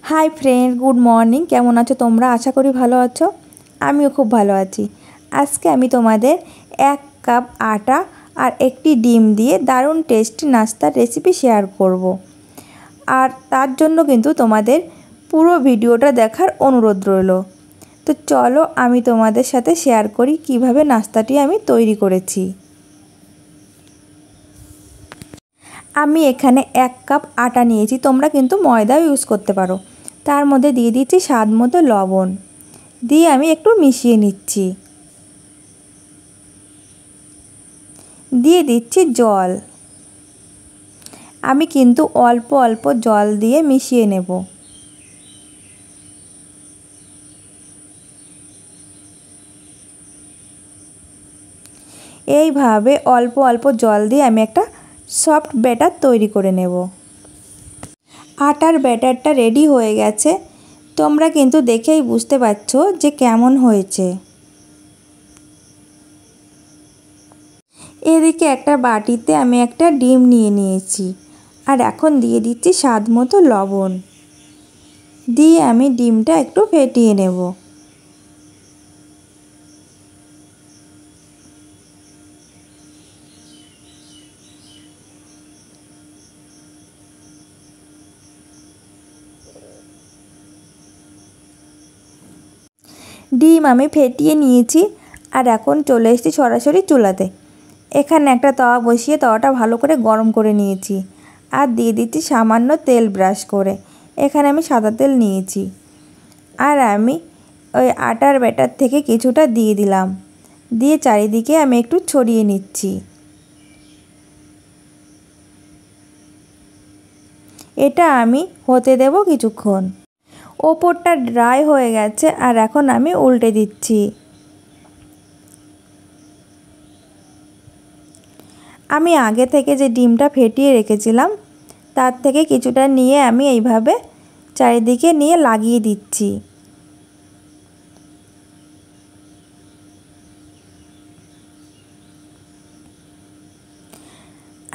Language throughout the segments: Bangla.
हाई फ्रेंड गुड मर्निंग केमन आछो तोमरा आशा करी भालो आछो आमिओ खूब भालो आछि। आज के आमी तोमादेर 1 कप आटा और एकटी डिम दिए दारुण टेस्टी नास्तार रेसिपि शेयर करब और तार जोन्नो किन्तु तोमादेर पुरो भिडियोटा देखार अनुरोध रइलो। तो चलो आमी तोमादेर साथे शेयर करी किभाबे नास्ताटी आमी तैरी करेछि। आमी एखाने 1 कप आटा निয়েছি, তোমরা কিন্তু ময়দা ইউজ করতে পারো। তার মধ্যে দিয়ে দিচ্ছি স্বাদ মতো লবণ, দিয়ে আমি একটু মিশিয়ে নিচ্ছি। দিয়ে দিচ্ছি জল, আমি কিন্তু অল্প অল্প জল দিয়ে মিশিয়ে নেব। এইভাবে অল্প অল্প জল দিয়ে আমি একটা সফট ব্যাটার তৈরি করে নেব। आटार ব্যাটারটা रेडी हो गेছে, তোমরা কিন্তু দেখেই বুঝতে পারছো যে কেমন হয়েছে। এদিকে একটা বাটিতে আমি একটা ডিম নিয়ে নিয়েছি আর এখন দিয়ে দিচ্ছি স্বাদ মতো লবণ, দিয়ে আমি ডিমটা একটু ফেটিয়ে নেব। ডিম আমি ফেটিয়ে নিয়েছি আর এখন চলে এসেছি সরাসরি চুলাতে। এখানে একটা তাওয়া বসিয়ে তাওয়াটা ভালো করে গরম করে নিয়েছি আর দিয়ে দিচ্ছি সামান্য তেল ব্রাশ করে। এখানে আমি সাদা তেল নিয়েছি আর আমি ওই আটার ব্যাটার থেকে কিছুটা দিয়ে দিলাম, দিয়ে চারিদিকে আমি একটু ছড়িয়ে নিচ্ছি। এটা আমি হতে দেব কিছুক্ষণ। ওপরটা ড্রাই হয়ে গেছে আর এখন আমি উল্টে দিচ্ছি। আমি আগে থেকে যে ডিমটা ফেটিয়ে রেখেছিলাম তার থেকে কিছুটা নিয়ে আমি এইভাবে চারিদিকে নিয়ে লাগিয়ে দিচ্ছি।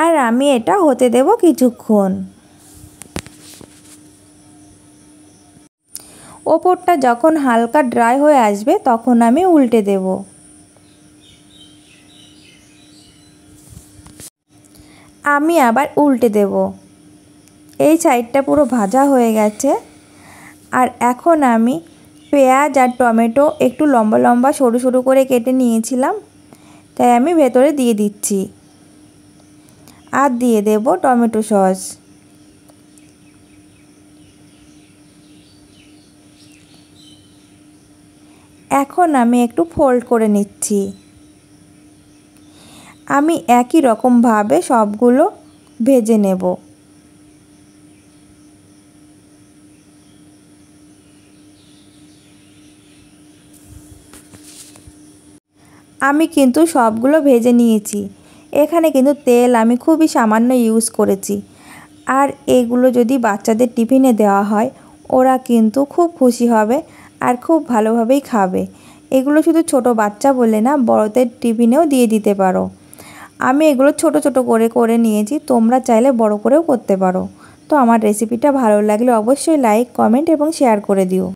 আর আমি এটা হতে দেব কিছুক্ষণ। ওপরটা যখন হালকা ড্রাই হয়ে আসবে তখন আমি উল্টে দেব। আমি আবার উল্টে দেব। এই সাইডটা পুরো ভাজা হয়ে গেছে আর এখন আমি পেঁয়াজ আর টমেটো একটু লম্বা লম্বা সরু সরু করে কেটে নিয়েছিলাম, তাই আমি ভেতরে দিয়ে দিচ্ছি আর দিয়ে দেব টমেটো সস। এখন আমি একটু ফোল্ড করে নিচ্ছি। আমি একই রকম ভাবে সবগুলো ভেজে নেব। আমি কিন্তু সবগুলো ভেজে নিয়েছি। এখানে কিন্তু তেল আমি খুবই সামান্য ইউজ করেছি আর এগুলো যদি বাচ্চাদের টিফিনে দেওয়া হয় ওরা কিন্তু খুব খুশি হবে আর খুব ভালোভাবেই খাবে। এগুলো শুধু ছোট বাচ্চা বলে না, বড়দের টিফিনেও দিয়ে দিতে পারো। আমি এগুলো ছোট ছোট করে করে নিয়েছি, তোমরা চাইলে বড় করেও করতে পারো। তো আমার রেসিপিটা ভালো লাগলে অবশ্যই লাইক কমেন্ট এবং শেয়ার করে দিও।